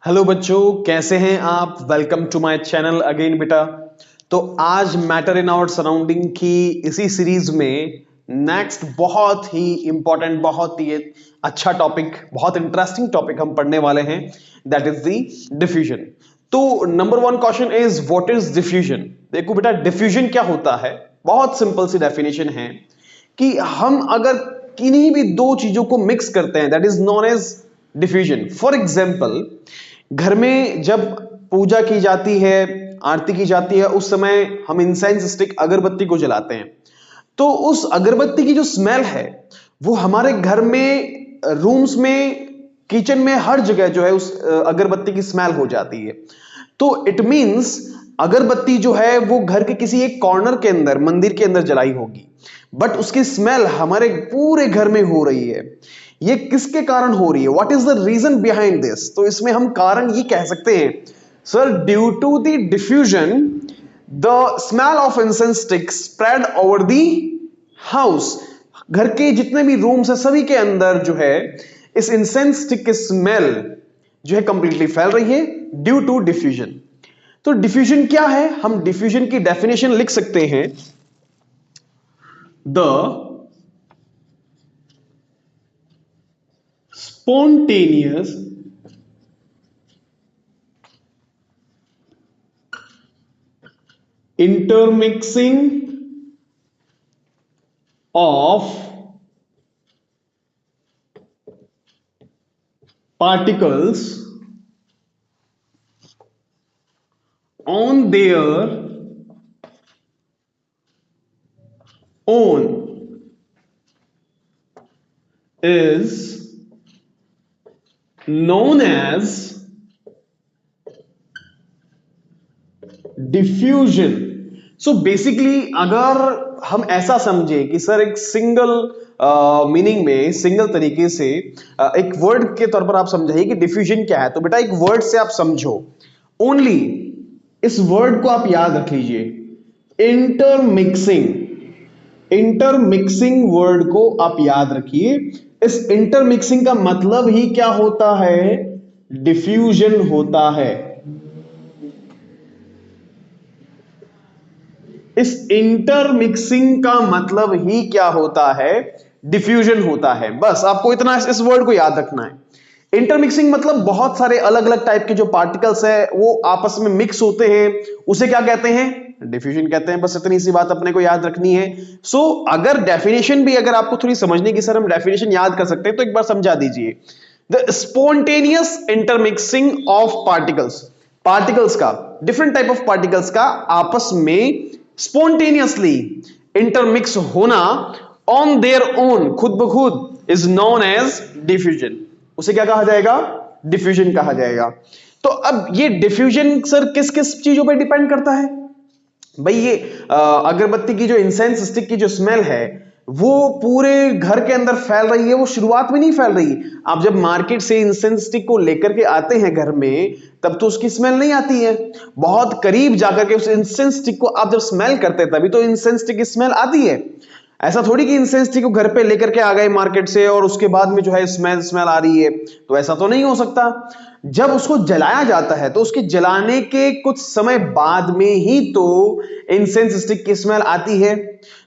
Hello बच्चों, कैसे हैं आप। Welcome to my channel again बेटा। तो आज मैटर इन आवर सराउंडिंग की इसी सीरीज में नेक्स्ट बहुत ही इंपॉर्टेंट, बहुत ही अच्छा टॉपिक, बहुत इंटरेस्टिंग टॉपिक हम पढ़ने वाले हैं, दैट इज द डिफ्यूजन। तो number one question is what is diffusion. देखो बेटा, डिफ्यूजन क्या होता है। बहुत सिंपल सी डेफिनेशन है कि हम अगर किन्हीं भी दो चीजों को मिक्स करते हैं, that is known as diffusion. For example, घर में जब पूजा की जाती है, आरती की जाती है, उस समय हम इंसेंस स्टिक, अगरबत्ती को जलाते हैं। तो उस अगरबत्ती की जो स्मेल है वो हमारे घर में, रूम्स में, किचन में, हर जगह जो है उस अगरबत्ती की स्मेल हो जाती है। तो इट मींस अगरबत्ती जो है वो घर के किसी एक कॉर्नर के अंदर, मंदिर के अंदर जलाई होगी, बट उसकी स्मेल हमारे पूरे घर में हो रही है। ये किसके कारण हो रही है? What is the reason behind this? तो इसमें हम कारण ये कह सकते हैं, sir, due to the diffusion the smell of incense stick spread over the house. घर के जितने भी रूम्स है सभी के अंदर जो है इस इंसेंस स्टिक की स्मेल जो है कंप्लीटली फैल रही है ड्यू टू डिफ्यूजन। तो डिफ्यूजन क्या है? हम डिफ्यूजन की डेफिनेशन लिख सकते हैं, the spontaneous intermixing of particles on their own is known as diffusion. So basically अगर हम ऐसा समझे कि सर एक सिंगल मीनिंग में, सिंगल तरीके से एक वर्ड के तौर पर आप समझाइए कि डिफ्यूजन क्या है, तो बेटा एक वर्ड से आप समझो, ओनली इस वर्ड को आप याद रख लीजिए, इंटरमिक्सिंग। इंटरमिक्सिंग वर्ड को आप याद रखिए। इस इंटरमिक्सिंग का मतलब ही क्या होता है? डिफ्यूजन होता है। इस इंटरमिक्सिंग का मतलब ही क्या होता है? डिफ्यूजन होता है। बस आपको इतना इस वर्ड को याद रखना है। इंटरमिक्सिंग मतलब बहुत सारे अलग अलग टाइप के जो पार्टिकल्स है वो आपस में मिक्स होते हैं, उसे क्या कहते हैं? डिफ्यूजन कहते हैं। बस इतनी सी बात अपने को याद रखनी है। सो अगर डेफिनेशन भी अगर आपको थोड़ी समझने की, सर हम डेफिनेशन याद कर सकते हैं, तो एक बार समझा दीजिए, the spontaneous intermixing of particles. Particles का, डिफरेंट टाइप ऑफ पार्टिकल्स का आपस में स्पॉन्टेनियसली इंटरमिक्स होना ऑन देयर ओन, खुद ब खुद, इज नोन एज डिफ्यूजन। उसे क्या कहा जाएगा? डिफ्यूजन कहा जाएगा। तो अब ये डिफ्यूजन सर किस किस चीजों पर डिपेंड करता है? भाई ये अगरबत्ती की जो इंसेंस स्टिक की जो स्मेल है वो पूरे घर के अंदर फैल रही है। वो शुरुआत में नहीं फैल रही। आप जब मार्केट से इंसेंस स्टिक को लेकर के आते हैं घर में, तब तो उसकी स्मेल नहीं आती है। बहुत करीब जाकर के उस इंसेंस स्टिक को आप जब स्मेल करते हैं तभी तो इंसेंस स्टिक की स्मेल आती है। ऐसा थोड़ी कि इंसेंस स्टिक को घर पे लेकर के आ गए मार्केट से और उसके बाद में जो है स्मेल स्मेल आ रही है, तो ऐसा तो नहीं हो सकता। जब उसको जलाया जाता है तो उसके जलाने के कुछ समय बाद में ही तो इंसेंस स्टिक की स्मेल आती है।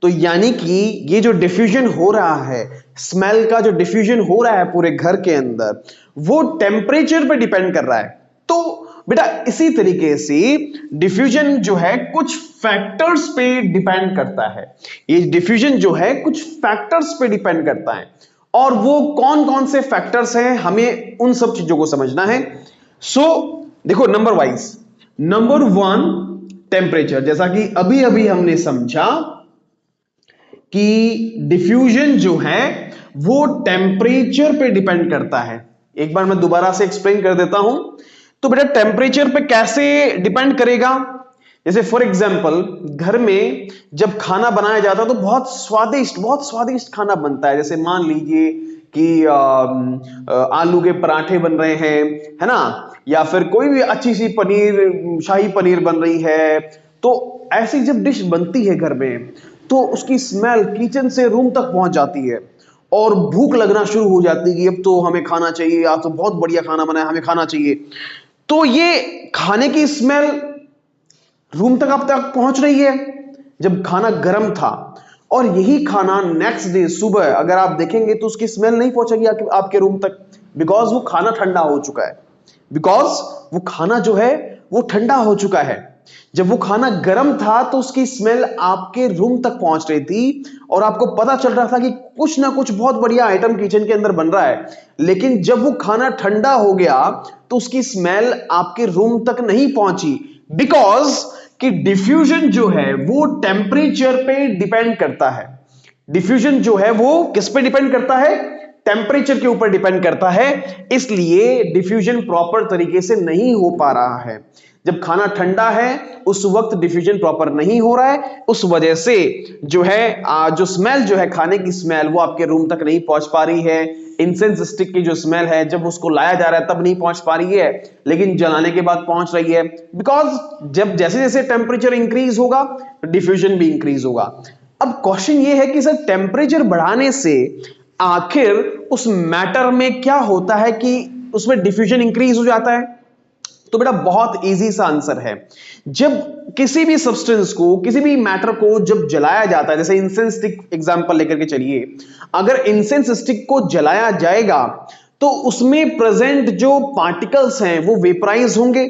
तो यानी कि ये जो डिफ्यूजन हो रहा है, स्मेल का जो डिफ्यूजन हो रहा है पूरे घर के अंदर, वो टेम्परेचर पे डिपेंड कर रहा है। तो बेटा इसी तरीके से डिफ्यूजन जो है कुछ फैक्टर्स पे डिपेंड करता है। ये डिफ्यूजन जो है कुछ फैक्टर्स पे डिपेंड करता है, और वो कौन कौन से फैक्टर्स हैं हमें उन सब चीजों को समझना है। सो देखो, number wise, number one, temperature. जैसा कि अभी अभी हमने समझा कि डिफ्यूजन जो है वो टेम्परेचर पे डिपेंड करता है। एक बार मैं दोबारा से एक्सप्लेन कर देता हूं। तो बेटा टेम्परेचर पे कैसे डिपेंड करेगा? जैसे फॉर एग्जांपल, घर में जब खाना बनाया जाता है तो बहुत स्वादिष्ट खाना बनता है। जैसे मान लीजिए कि आलू के पराठे बन रहे हैं, है ना, या फिर कोई भी अच्छी सी पनीर, शाही पनीर बन रही है। तो ऐसी जब डिश बनती है घर में तो उसकी स्मेल किचन से रूम तक पहुंच जाती है, और भूख लगना शुरू हो जाती है कि अब तो हमें खाना चाहिए, आज तो बहुत बढ़िया खाना बना है, हमें खाना चाहिए। तो ये खाने की स्मेल रूम तक आप तक पहुंच रही है जब खाना गर्म था, और यही खाना नेक्स्ट डे सुबह अगर आप देखेंगे तो उसकी स्मेल नहीं पहुंचेगी आपके रूम तक, बिकॉज वो खाना ठंडा हो चुका है। बिकॉज वो खाना जो है वो ठंडा हो चुका है। जब वो खाना गर्म था तो उसकी स्मेल आपके रूम तक पहुंच रही थी और आपको पता चल रहा था कि कुछ ना कुछ बहुत बढ़िया आइटम किचन के अंदर बन रहा है। लेकिन जब वो खाना ठंडा हो गया तो उसकी स्मेल आपके रूम तक नहीं पहुंची, बिकॉज कि डिफ्यूजन जो है वो टेम्परेचर पे डिपेंड करता है। डिफ्यूजन जो है वो किस पे डिपेंड करता है? टेम्परेचर के ऊपर डिपेंड करता है। इसलिए डिफ्यूजन प्रॉपर तरीके से नहीं हो पा रहा है। जब खाना ठंडा है उस वक्त डिफ्यूजन प्रॉपर नहीं हो रहा है, उस वजह से जो है जो स्मेल जो है खाने की स्मेल वो आपके रूम तक नहीं पहुंच पा रही है। इंसेंस स्टिक की जो स्मेल है जब उसको लाया जा रहा है तब नहीं पहुंच पा रही है, लेकिन जलाने के बाद पहुंच रही है, बिकॉज जब जैसे जैसे टेम्परेचर इंक्रीज होगा डिफ्यूजन भी इंक्रीज होगा। अब क्वेश्चन ये है कि सर टेम्परेचर बढ़ाने से आखिर उस मैटर में क्या होता है कि उसमें डिफ्यूजन इंक्रीज हो जाता है? तो बेटा बहुत इजी सा आंसर है। जब किसी भी सब्सटेंस को, किसी भी मैटर को जब जलाया जाता है, जैसे इंसेंस स्टिक एग्जांपल लेकर के चलिए, अगर इंसेंस स्टिक को जलाया जाएगा तो उसमें प्रेजेंट जो पार्टिकल्स हैं वो वेपराइज होंगे,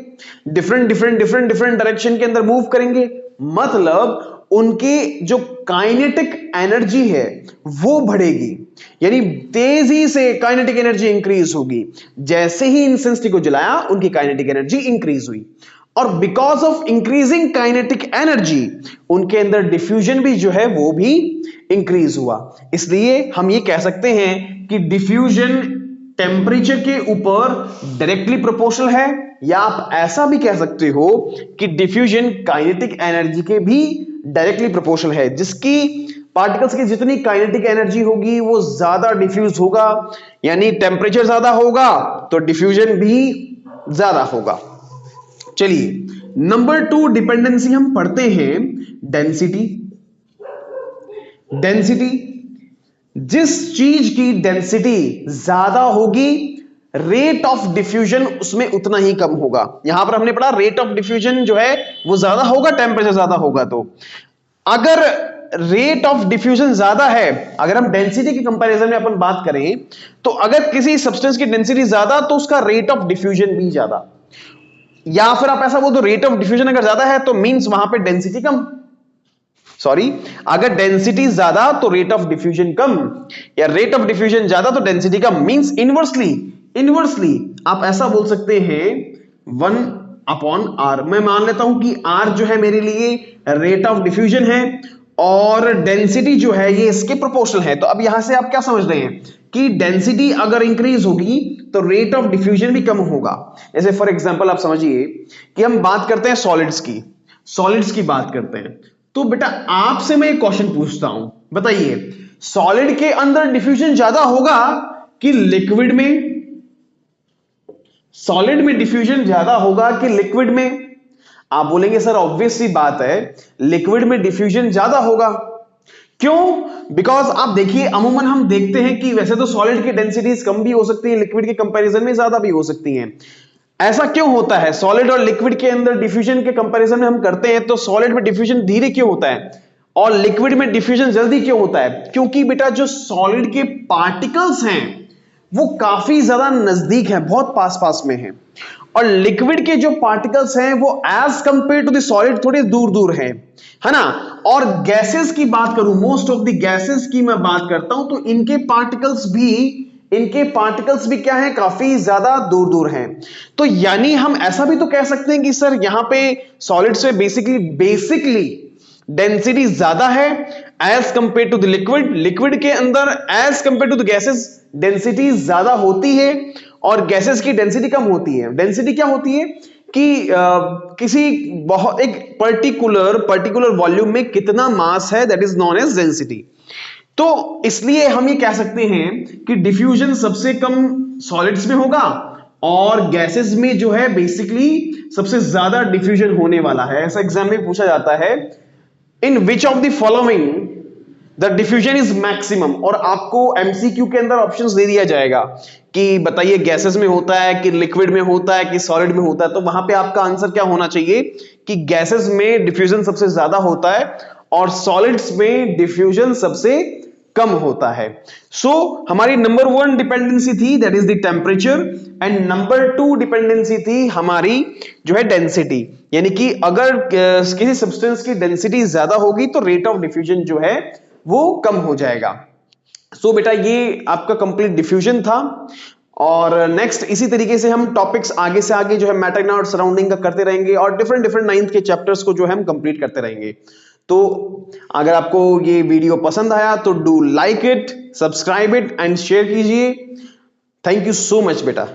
डिफरेंट डायरेक्शन के अंदर मूव करेंगे, मतलब उनकी जो काइनेटिक एनर्जी है वो बढ़ेगी, यानी तेजी से काइनेटिक एनर्जी इंक्रीज होगी। जैसे ही इंसेंस स्टिक को जलाया उनकी काइनेटिक एनर्जी इंक्रीज हुई, और because of increasing kinetic energy उनके अंदर डिफ्यूजन भी जो है वो भी इंक्रीज हुआ। इसलिए हम ये कह सकते हैं कि डिफ्यूजन टेम्परेचर के ऊपर डायरेक्टली प्रोपोर्शनल है, या आप ऐसा भी कह सकते हो कि डिफ्यूजन काइनेटिक एनर्जी के भी डायरेक्टली प्रोपोर्शनल है। जिसकी पार्टिकल्स की जितनी काइनेटिक एनर्जी होगी वो ज्यादा डिफ्यूज होगा, यानी टेम्परेचर ज्यादा होगा तो डिफ्यूजन भी ज्यादा होगा। चलिए नंबर 2 डिपेंडेंसी हम पढ़ते हैं, डेंसिटी। डेंसिटी, जिस चीज की डेंसिटी ज्यादा होगी रेट ऑफ डिफ्यूजन उसमें उतना ही कम होगा। यहां पर हमने पढ़ा रेट ऑफ डिफ्यूजन जो है वो ज्यादा होगा टेम्परेचर ज्यादा होगा। तो अगर रेट ऑफ डिफ्यूजन ज्यादा है, अगर हम डेंसिटी के कंपैरिजन में अपन बात करें तो अगर किसी सब्सटेंस की डेंसिटी ज्यादा तो उसका रेट ऑफ डिफ्यूजन भी ज्यादा, या फिर आप ऐसा बोल दो रेट ऑफ डिफ्यूजन अगर ज्यादा है तो मींस वहां पे डेंसिटी कम, सॉरी अगर डेंसिटी ज्यादा तो रेट ऑफ डिफ्यूजन कम, या रेट ऑफ डिफ्यूजन ज्यादा तो डेंसिटी कम, मींस इनवर्सली आप ऐसा बोल सकते हैं 1/r। मैं मान लेता हूं कि r जो है मेरे लिए रेट ऑफ डिफ्यूजन है और डेंसिटी जो है ये इसके प्रोपोर्शनल है। तो अब यहां से आप क्या समझ रहे हैं कि डेंसिटी अगर इंक्रीज होगी तो रेट ऑफ डिफ्यूजन भी कम होगा। जैसे फॉर एग्जांपल आप समझिए कि हम बात करते हैं सॉलिड्स की बात करते हैं, तो बेटा आपसे मैं एक क्वेश्चन पूछता हूं, बताइए सॉलिड के अंदर डिफ्यूजन ज्यादा होगा कि लिक्विड में? सॉलिड में डिफ्यूजन ज्यादा होगा कि लिक्विड में? आप बोलेंगे सर ऑब्वियस सी बात है लिक्विड में डिफ्यूजन ज्यादा होगा। क्यों? बिकॉज आप देखिए अमूमन हम देखते हैं कि वैसे तो सॉलिड की डेंसिटीज कम भी हो सकती है, लिक्विड के कंपैरिजन में ज्यादा भी हो सकती हैं। ऐसा क्यों होता है? सॉलिड और लिक्विड के अंदर डिफ्यूजन के कंपैरिजन में हम करते हैं तो सॉलिड में डिफ्यूजन धीरे क्यों होता है और लिक्विड में डिफ्यूजन जल्दी क्यों होता है? क्योंकि बेटा जो सॉलिड के पार्टिकल्स हैं वो काफी ज्यादा नजदीक है, बहुत पास में है, और लिक्विड के जो पार्टिकल्स हैं वो as compare to the solid थोड़े दूर दूर है ना। और गैसेस की बात करूं, मोस्ट ऑफ द गैसेस की मैं बात करता हूं तो इनके पार्टिकल्स भी क्या है, काफी ज्यादा दूर दूर हैं। तो यानी हम ऐसा भी तो कह सकते हैं कि सर यहां पे सॉलिड्स में बेसिकली डेंसिटी ज्यादा है as compare to the liquid के अंदर as compare to the gases density ज्यादा होती है और गैसेस की डेंसिटी कम होती है। डेंसिटी क्या होती है कि किसी बहुत एक पर्टिकुलर वॉल्यूम में कितना मास है, that is known as density. तो इसलिए हम ये कह सकते हैं कि डिफ्यूजन सबसे कम सॉलिड्स में होगा और गैसेस में जो है बेसिकली सबसे ज्यादा डिफ्यूजन होने वाला है। ऐसा एग्जाम में पूछा जाता है, in which of the following the diffusion is maximum. और आपको एमसीक्यू के अंदर ऑप्शंस दे दिया जाएगा कि बताइए गैसेस में होता है कि लिक्विड में होता है कि सॉलिड में होता है, तो वहां पे आपका आंसर क्या होना चाहिए कि गैसेस में डिफ्यूजन सबसे ज्यादा होता है और सॉलिड्स में डिफ्यूजन सबसे कम होता है। सो हमारी नंबर 1 डिपेंडेंसी थी that is the temperature, and number 2 dependency थी हमारी जो है डेंसिटी, यानी कि अगर किसी सब्सटेंस की डेंसिटी ज्यादा होगी तो रेट ऑफ डिफ्यूजन जो है वो कम हो जाएगा। सो बेटा ये आपका कंप्लीट डिफ्यूजन था। और नेक्स्ट इसी तरीके से हम टॉपिक्स आगे से आगे जो है मैटर और सराउंडिंग का करते रहेंगे और डिफरेंट डिफरेंट 9th के चैप्टर्स को जो है हम कंप्लीट करते रहेंगे। तो अगर आपको ये वीडियो पसंद आया तो do like it, subscribe it and share कीजिए। थैंक यू सो मच बेटा।